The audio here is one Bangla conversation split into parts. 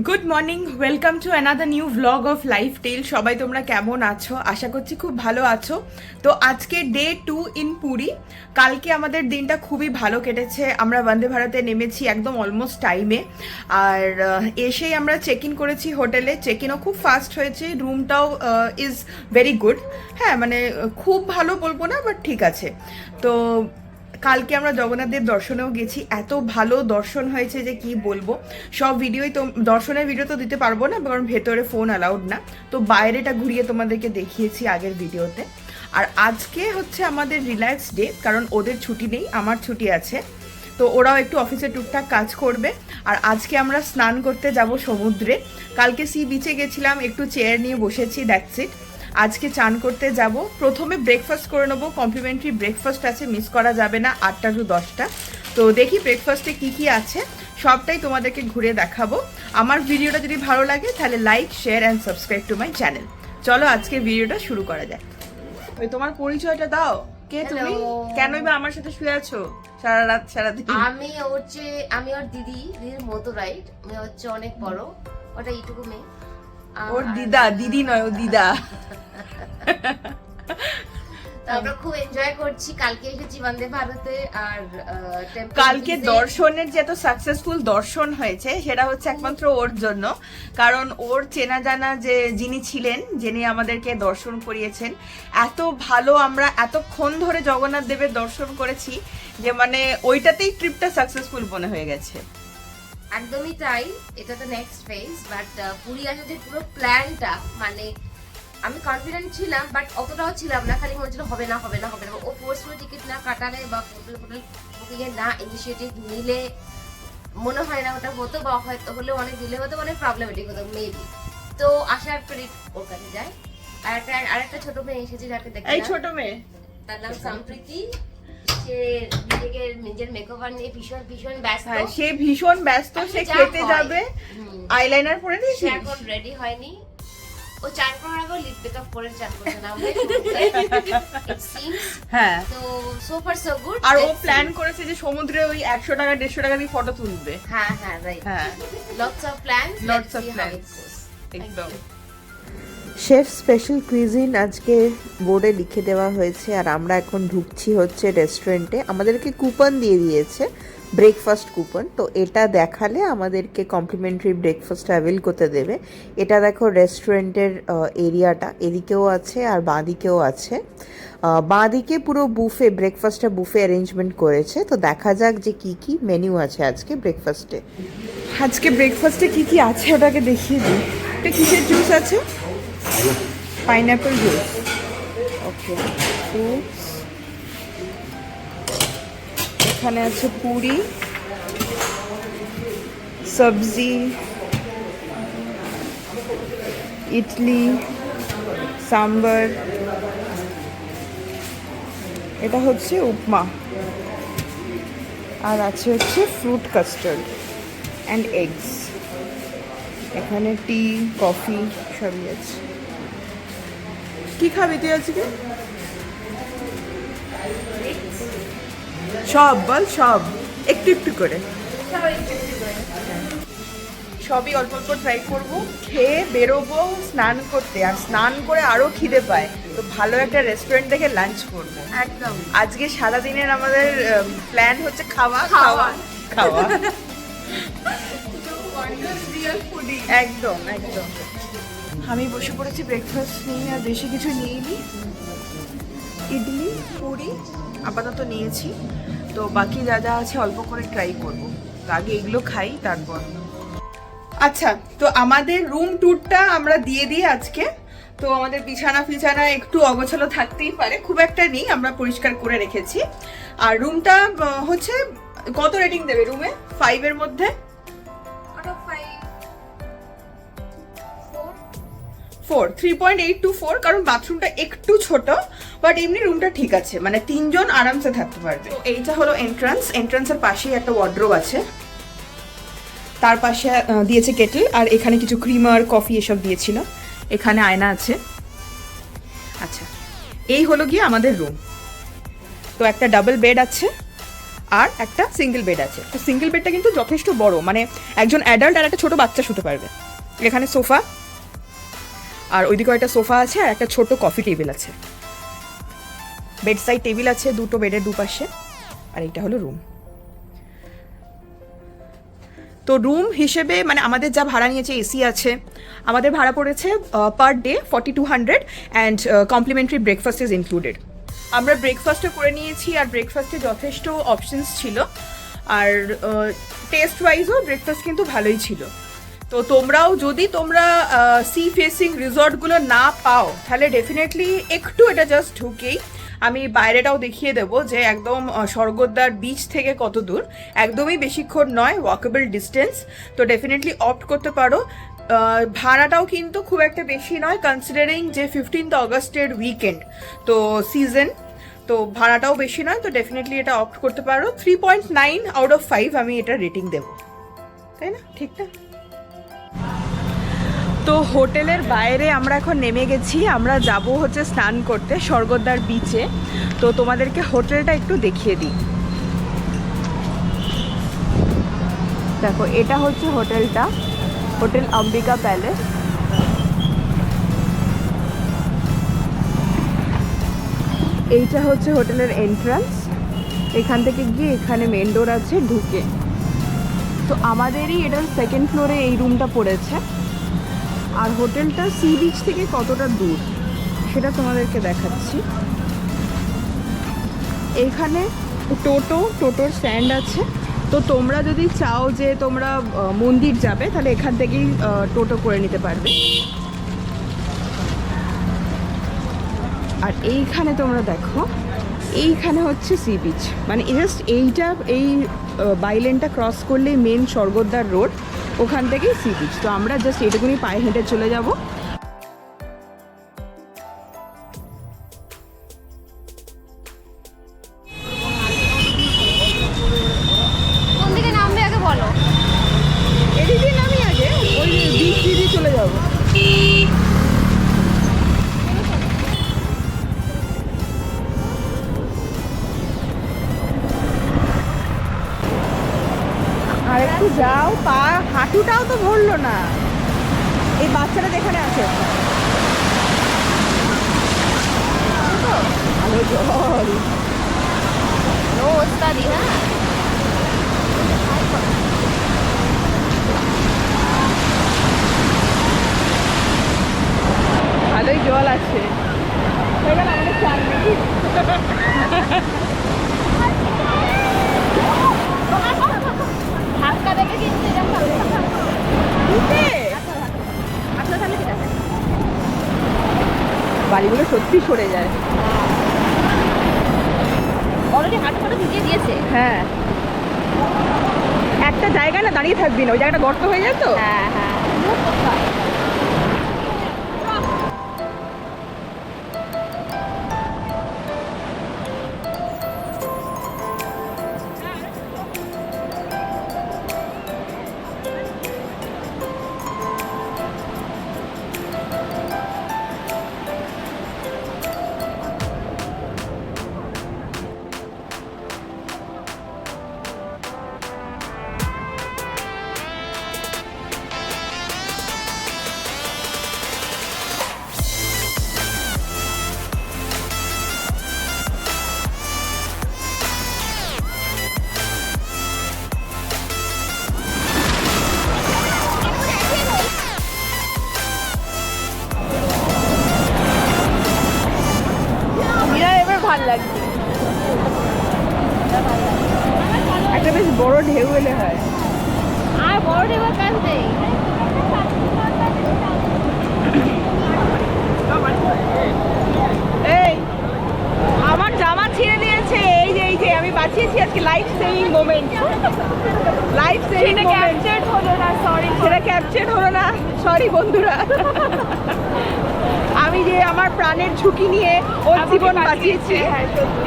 Good morning, welcome to another new vlog of life tell. সবাই তোমরা কেমন আছো? আশা করছি খুব ভালো আছো। তো আজকে ডে 2 ইন পুরী। কালকে আমাদের দিনটা খুবই ভালো কেটেছে। আমরা বন্দে ভারতে নেমেছি একদম অলমোস্ট টাইমে। আর এসেই আমরা চেক ইন করেছি হোটেলে। চেক ইনও খুব ফাস্ট হয়েছে, রুমটাও ইজ ভেরি গুড। হ্যাঁ, মানে খুব ভালো বলবো না, বাট ঠিক আছে। তো কালকে আমরা জগন্নাথ দেব দর্শনেও গেছি, এত ভালো দর্শন হয়েছে যে কি বলবো। সব ভিডিওই তো দর্শনের ভিডিও তো দিতে পারবো না, কারণ ভেতরে ফোন অ্যালাউড না। তো বাইরেটা ঘুরিয়ে তোমাদেরকে দেখিয়েছি আগের ভিডিওতে। আর আজকে হচ্ছে আমাদের রিল্যাক্স ডে, কারণ ওদের ছুটি নেই, আমার ছুটি আছে। তো ওরাও একটু অফিসে টুকটাক কাজ করবে। আর আজকে আমরা স্নান করতে যাব সমুদ্রে। কালকে সি বিচে গেছিলাম, একটু চেয়ার নিয়ে বসেছি, দ্যাটস ইট। আজকে চান করতে যাব। প্রথমে ব্রেকফাস্ট করে নেবো, কমপ্লিমেন্টারি ব্রেকফাস্ট আছে, মিস করা যাবে না, 8টা to 10টা। তো দেখি ব্রেকফাস্টে কি কি আছে, সবটাই তোমাদেরকে ঘুরে দেখাবো। আমার ভিডিওটা যদি ভালো লাগে তাহলে like, share and subscribe to my channel. চলো আজকে ভিডিওটা শুরু করা যায়। ওই তোমার পরিচয়টা দাও, কে তুমি, কেনই বা আমার সাথে শুয়ে আছো সারা রাত সারাদিন? আমি ওর দিদির মতো, রাইট? আমি হচ্ছে অনেক বড়, ওটা এইটুকু মেয়ে। ওর দিদা, দিদি নয়, ও দিদা। তো আমরা খুব এনজয় করছি। কালকে এসেছি বন্দে ভারতে। আর কালকে দর্শনের যে এত সাকসেসফুল দর্শন হয়েছে সেটা হচ্ছে একমাত্র ওর জন্য, কারণ ওর চেনা জানা যে যিনি ছিলেন, যিনি আমাদেরকে দর্শন করিয়েছেন, এত ভালো আমরা এতক্ষণ ধরে জগন্নাথ দেবের দর্শন করেছি যে মানে ওইটাতেই ট্রিপটা সাকসেসফুল মনে হয়ে গেছে। একদমই তাই, এটা তো নেক্সট ফেজ। বাট পুরী আসার যে পুরো প্ল্যানটা, মানে আমি কনফিডেন্ট ছিলাম, বাট অতটাও ছিলাম না। খালি মনে হচ্ছিল হবে না হবে না হবে না। ও ফোর্সফুল টিকিট না কাটালে বা হোটেল বুকিং এ না ইনিশিয়েটিভ নিলে মনে হয় না ওটা হতো, বা হয়তো হলে অনেক দিলে হতো, অনেক প্রবলেমেটিক হতো মেবি। তো আসার ক্রেডিট ওর কাছে যায়। আরেকটা ছোট মেয়ে এসেছে যাকে দেখতে, এই ছোট মেয়ে, তার নাম সম্প্রীতি। সে নিজের মেকওভার নিয়ে ভীষণ ভীষণ ব্যস্ত। সে ভীষণ ব্যস্ত, সে খেতে যাবে, আইলাইনার পরে দিয়েছি, সে এখন রেডি হয়নি। ও চান করার আগে লিপ মেকআপ করে চান করতে নামবে। ইট সিমস, হ্যাঁ। তো সো ফার সো গুড। আর ও প্ল্যান করেছে যে সমুদ্রে ওই 100 টাকা 150 টাকা দিয়ে ফটো তুলবে। হ্যাঁ হ্যাঁ, রাইট, হ্যাঁ, lots of plans, lots of plans, একদম। শেফ স্পেশাল কুইজিন আজকে বোর্ডে লিখে দেওয়া হয়েছে। আর আমরা এখন ঢুকছি হচ্ছে রেস্টুরেন্টে। আমাদেরকে কুপন দিয়ে দিয়েছে, ব্রেকফাস্ট কুপন। তো এটা দেখালে আমাদেরকে কমপ্লিমেন্টারি ব্রেকফাস্ট অ্যাভেল করতে দেবে। এটা দেখো রেস্টুরেন্টের এরিয়াটা, এদিকেও আছে আর বাঁদিকেও আছে। বাঁদিকে পুরো বুফে, ব্রেকফাস্টটা বুফে অ্যারেঞ্জমেন্ট করেছে। তো দেখা যাক যে কি কি মেনু আছে আজকে ব্রেকফাস্টে। আজকে ব্রেকফাস্টে কি কি আছে ওটাকে দেখিয়ে দিই। এটা কিসের জুস আছে? পাইনঅ্যাপল জুস, ওকে। ফ্রুটস, এখানে আছে পুরি, সবজি, ইডলি, সাম্বার, এটা হচ্ছে উপমা, আর আছে হচ্ছে ফ্রুট কাস্টার্ড অ্যান্ড এগস। এখানে টি, কফি সবই আছে। কি খাবি তুই আজকে? সব বল, সব একটু একটু করে, সবই অল্প অল্প ট্রাই করবো। খেয়ে বেরোবো স্নান করতে, আর স্নান করে আরো খিদে পায়, তো ভালো একটা রেস্টুরেন্ট দেখে লাঞ্চ করবো। একদম আজকে সারাদিনের আমাদের প্ল্যান হচ্ছে খাওয়া খাওয়া খাওয়া। একদম একদম। আমি বসে পড়েছি ব্রেকফাস্ট নিয়ে, আর বেশি কিছু নিইনি। ইডলি, পুরি আপাতত নিয়েছি, তো বাকি যা যা আছে অল্প করে ট্রাই করব। তো আগে এগুলো খাই, তারপর। আচ্ছা, তো আমাদের রুম ট্যুরটা আমরা দিয়ে দিই আজকে। তো আমাদের বিছানা ফিছানা একটু অগোছালো থাকতেই পারে, খুব একটা নেই, আমরা পরিষ্কার করে রেখেছি। আর রুমটা হচ্ছে, কত রেটিং দেবে রুমে 5 এর মধ্যে? 3.8 to 4, কারণ বাথরুমটা একটু ছোট, বাট এমনি রুমটা ঠিক আছে, মানে 3 জন আরামসে থাকতে পারবে। তো এইটা হলো এন্ট্রান্স। এন্ট্রান্সের পাশেই একটা ওয়ার্ড্রোব আছে, তার পাশে দিয়েছে কেটল, আর এখানে কিছু ক্রিমার, কফি এসব দিয়েছিল। এখানে আয়না আছে। আচ্ছা, এই হলো গিয়ে আমাদের রুম। তো একটা ডাবল বেড আছে, আর একটা সিঙ্গেল বেড আছে। তো সিঙ্গেল বেডটা কিন্তু যথেষ্ট বড়, মানে একজন অ্যাডাল্ট আর একটা ছোট বাচ্চা শুতে পারবে। এখানে সোফা, আর ওইদিকে একটা সোফা আছে, আর একটা ছোট কফি টেবিল আছে। বেড সাইড টেবিল আছে দুটো বেডের দুপাশে। আর এইটা হলো রুম। তো রুম হিসেবে মানে আমাদের যা ভাড়া নিয়েছে, এসি আছে, আমাদের ভাড়া পড়েছে per day 4200 and complimentary breakfast is included. আমরা ব্রেকফাস্টও করে নিয়েছি, আর ব্রেকফাস্টে যথেষ্ট অপশনস ছিল, আর টেস্ট ওয়াইজও ব্রেকফাস্ট কিন্তু ভালোই ছিল। তো তোমরাও যদি তোমরা সি ফেসিং রিসর্টগুলো না পাও, তাহলে ডেফিনেটলি একটু এটা জাস্ট ঢুকেই আমি বাইরেটাও দেখিয়ে দেবো যে একদম স্বর্গদ্বার বিচ থেকে কত দূর, একদমই বেশিক্ষণ নয়, ওয়াকেবল ডিস্টেন্স। তো ডেফিনেটলি অপ্ট করতে পারো। ভাড়াটাও কিন্তু খুব একটা বেশি নয়, কনসিডারিং যে 15th অগস্টের উইকেন্ড, তো সিজন, তো ভাড়াটাও বেশি নয়। তো ডেফিনেটলি এটা অপ্ট করতে পারো। 3.9 আউট অফ 5 আমি এটা রেটিং দেবো, তাই না? ঠিক না? তো হোটেলের বাইরে আমরা এখন নেমে গেছি, আমরা যাব হচ্ছে স্নান করতে স্বর্গদ্বার বিচে। তো তোমাদেরকে হোটেলটা একটু দেখিয়ে দিই। দেখো, এটা হচ্ছে হোটেলটা, হোটেল অম্বিকা প্যালেস। এইটা হচ্ছে হোটেলের এন্ট্রান্স। এখান থেকে গিয়ে এখানে মেন ডোর আছে, ঢুকে। তো আমাদেরই এটার সেকেন্ড ফ্লোরে এই রুমটা পড়েছে। আর হোটেলটা সি বিচ থেকে কতটা দূর সেটা তোমাদেরকে দেখাচ্ছি। এইখানে টোটোর স্ট্যান্ড আছে। তো তোমরা যদি চাও যে তোমরা মন্দির যাবে, তাহলে এখান থেকেই টোটো করে নিতে পারবে। আর এইখানে তোমরা দেখো, এইখানে হচ্ছে সি বিচ, মানে জাস্ট এই বাইলেনটা ক্রস করলেই মেন স্বর্গদ্বার রোড, ওখান থেকেই সি বিচ। তো আমরা জাস্ট এইটুকুনি পায়ে হেঁটে চলে যাব। কোন দিকে নামবে আগে বলো। এদিক দিয়ে নামি আগে, ওই বিচ দিয়ে চলে যাব। আর একটু যাও, পা হাঁটুটাও তো ভরলো না। এই বাচ্চাটা যেখানে আছে, ভালো জল। নো ওস্তাদি, হ্যাঁ। ভালোই জল আছে। হয়ে গেল আমাদের চান নাকি? ধাক্কা দেখে কিন্তু এরকম হবে। আপনার সামনে ঠিক আছে। বাড়িগুলো সত্যি সরে যায়। অলরেডি হাঁটু ভিজিয়ে দিয়েছে। হ্যাঁ, একটা জায়গায় না দাঁড়িয়ে থাকবি না, ওই জায়গাটা গর্ত হয়ে যায় তো। হ্যাঁ হ্যাঁ। ভাল লাগছে, একটা বেশ বড় ঢেউ এলে হয়। আর বড় ঢেউয়ের কাজ নেই। এই আমার জামা ছিঁড়ে দিয়েছে, এই যে আমি বাঁচিয়েছি আজকে, life saving moment. Life saving moment হলো না, সরি। সেটা ক্যাপচার হলো না, সরি বন্ধুরা। আমি যে আমার প্রাণের ঝুঁকি নিয়ে ওর জীবন বাঁচিয়েছি,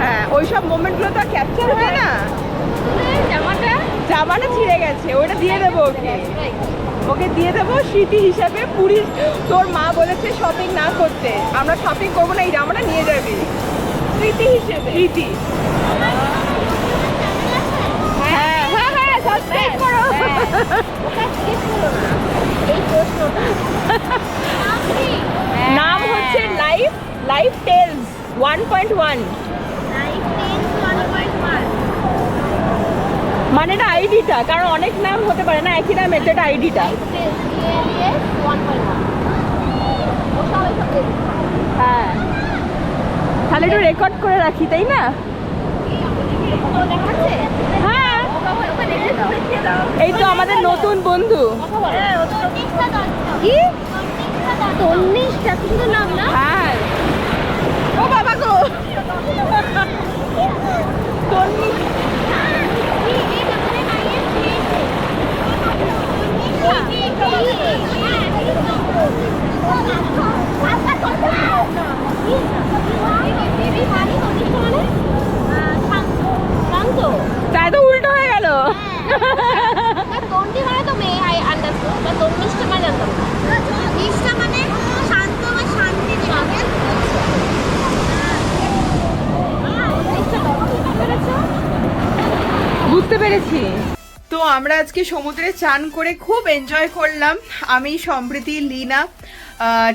হ্যাঁ, ওইসব মোমেন্টগুলো তো ক্যাপচার হয় না। জামাটা ছিঁড়ে গেছে, ওইটা দিয়ে দেবো ওকে দিয়ে দেবো স্মৃতি হিসাবে। পুরী তোর মা বলেছে শপিং না করতে, আমরা শপিং করবো না, এই জামাটা নিয়ে যাবি স্মৃতি হিসেবে। স্মৃতি স্ট্রেট করো। এই প্রশ্নটা নাম হচ্ছে লাইফ টেলস 1.1। মানে এটা আইডিটা, কারণ অনেক নাম হতে পারে না একই নাম, এটা আইডিটা। হ্যাঁ, তাহলে একটু রেকর্ড করে রাখি, তাই না? হ্যাঁ, এই তো আমাদের নতুন বন্ধু। কি তন্নিষ্ঠা, কি সুন্দর নাম না? হ্যাঁ, ও বাবা গো, তাই তো উল্টো হয়ে গেল। তন্নি মানে তো মেয়ে, আই আন্ডারস্ট্যান্ড, বাট তন্নিষ্ঠা মানে জানতাম না। নিষ্ঠা মানে শান্ত বা শান্তি দিবে। বুঝতে পেরেছি। তো আমরা আজকে সমুদ্রে চান করে খুব এনজয় করলাম, আমি, সম্প্রীতি, লীনা।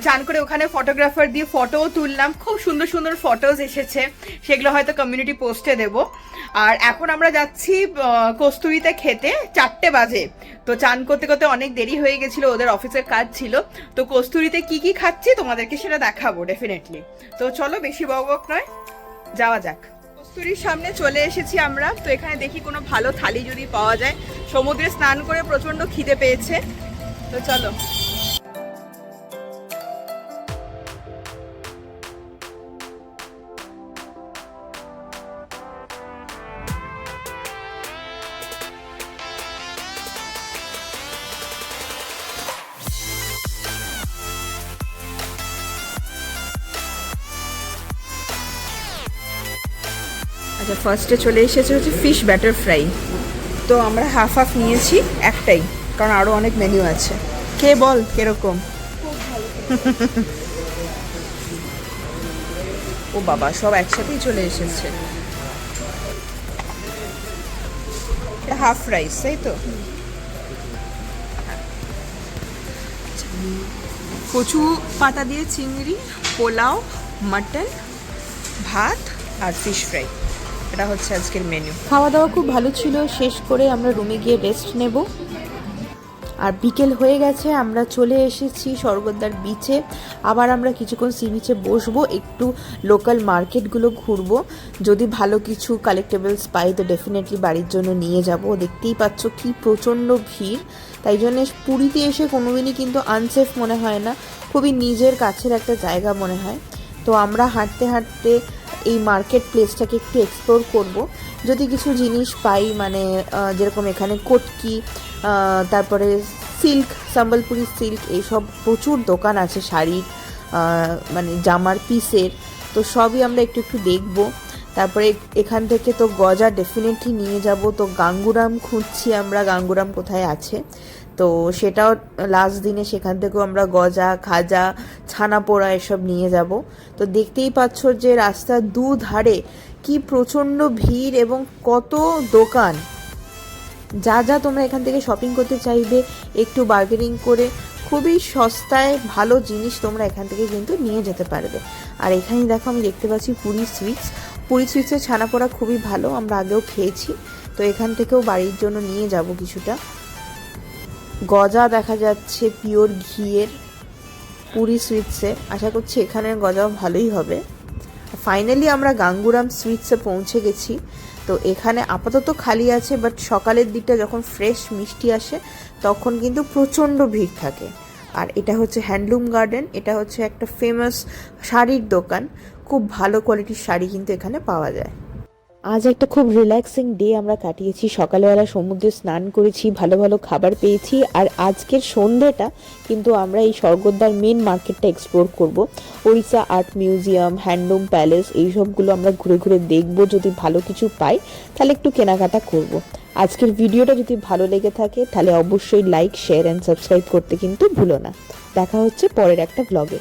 চান করে ওখানে ফটোগ্রাফার দিয়ে ফটোও তুললাম, খুব সুন্দর সুন্দর ফটোজ এসেছে, সেগুলো হয়তো কমিউনিটি পোস্টে দেব। আর এখন আমরা যাচ্ছি কস্তুরীতে খেতে, 4টে বাজে। তো চান করতে করতে অনেক দেরি হয়ে গেছিলো, ওদের অফিসের কাজ ছিল। তো কস্তুরীতে কি কি খাচ্ছি তোমাদেরকে সেটা দেখাবো ডেফিনেটলি। তো চলো, বেশি বকবক নয়, যাওয়া যাক। কস্তুরীর সামনে চলে এসেছি আমরা। তো এখানে দেখি কোনো ভালো থালি যদি পাওয়া যায়, সমুদ্রে স্নান করে প্রচন্ড খিদে পেয়েছে। তো চলো। আচ্ছা, ফার্স্টে চলে এসেছে হচ্ছে ফিশ ব্যাটার ফ্রাই। তো আমরা হাফ হাফ নিয়েছি, একটাই, কারণ আরও অনেক মেনু আছে। কে বল কিরকম? ও বাবা, সব একসাথেই চলে এসেছে। এটা হাফ রাইস, তাই তো? কচু পাতা দিয়ে চিংড়ি, পোলাও, মাটন, ভাত আর ফিশ ফ্রাই, এটা হচ্ছে আজকের মেনু। খাওয়া দাওয়া খুব ভালো ছিল। শেষ করে আমরা রুমে গিয়ে রেস্ট নেব। আর বিকেল হয়ে গেছে, আমরা চলে এসেছি স্বর্গদ্বার বিচে। আবার আমরা কিছুক্ষণ সি বিচে বসবো, একটু লোকাল মার্কেটগুলো ঘুরবো। যদি ভালো কিছু কালেক্টেবলস পাই তো ডেফিনেটলি বাড়ির জন্য নিয়ে যাব। দেখতেই পাচ্ছ কি প্রচণ্ড ভিড়, তাই জন্য পুরীতে এসে কোনোদিনই কিন্তু আনসেফ মনে হয় না, খুবই নিজের কাছের একটা জায়গা মনে হয়। তো আমরা হাঁটতে হাঁটতে এই মার্কেট প্লেসটাকে একটু এক্সপ্লোর করব। যদি কিছু জিনিস পাই, মানে যেরকম এখানে কটকি, তারপরে সিল্ক, সম্বলপুরি সিল্ক, এইসব প্রচুর দোকান আছে শাড়ির, মানে জামার পিসের। তো সবই আমরা একটু একটু দেখব। তারপরে এখান থেকে তো গজা ডেফিনেটলি নিয়ে যাব। তো গাঙ্গুরাম খুঁজছি আমরা, গাঙ্গুরাম কোথায় আছে। তো সেটাও লাস্ট দিনে সেখান থেকেও আমরা গজা, খাজা, ছানা পোড়া এসব নিয়ে যাব। তো দেখতেই পাচ্ছ যে রাস্তার দুধারে কি প্রচণ্ড ভিড় এবং কত দোকান। যা যা তোমরা এখান থেকে শপিং করতে চাইবে, একটু বার্গেনিং করে খুবই সস্তায় ভালো জিনিস তোমরা এখান থেকে কিন্তু নিয়ে যেতে পারবে। আর এখানে দেখো আমি দেখতে পাচ্ছি পুরী সুইটসের ছানা পোড়া খুবই ভালো, আমরা আগেও খেয়েছি। তো এখান থেকেও বাড়ির জন্য নিয়ে যাব কিছুটা। গজা দেখা যাচ্ছে পিওর ঘিয়ের পুরী সুইটসে, আশা করছি এখানের গজাও ভালোই হবে। ফাইনালি আমরা গাঙ্গুরাম সুইটসে পৌঁছে গেছি। তো এখানে আপাতত খালি আছে, বাট সকালের দিকটা যখন ফ্রেশ মিষ্টি আসে তখন কিন্তু প্রচণ্ড ভিড় থাকে। আর এটা হচ্ছে হ্যান্ডলুম গার্ডেন, এটা হচ্ছে একটা ফেমাস শাড়ির দোকান, খুব ভালো কোয়ালিটির শাড়ি কিন্তু এখানে পাওয়া যায়। আজ একটা খুব রিল্যাক্সিং ডে আমরা কাটিয়েছি। সকালবেলা সমুদ্রে স্নান করেছি, ভালো ভালো খাবার পেয়েছি। আর আজকের সন্ধ্যেটা কিন্তু আমরা এই স্বর্গদ্বার মেন মার্কেটটা এক্সপ্লোর করব। Odisha art museum, handloom palace, এইসবগুলো আমরা ঘুরে ঘুরে দেখব। যদি ভালো কিছু পাই তাহলে একটু কেনাকাটা করব। আজকের ভিডিওটা যদি ভালো লেগে থাকে তাহলে অবশ্যই লাইক, শেয়ার অ্যান্ড সাবস্ক্রাইব করতে কিন্তু ভুলো না। দেখা হচ্ছে পরের একটা ব্লগে।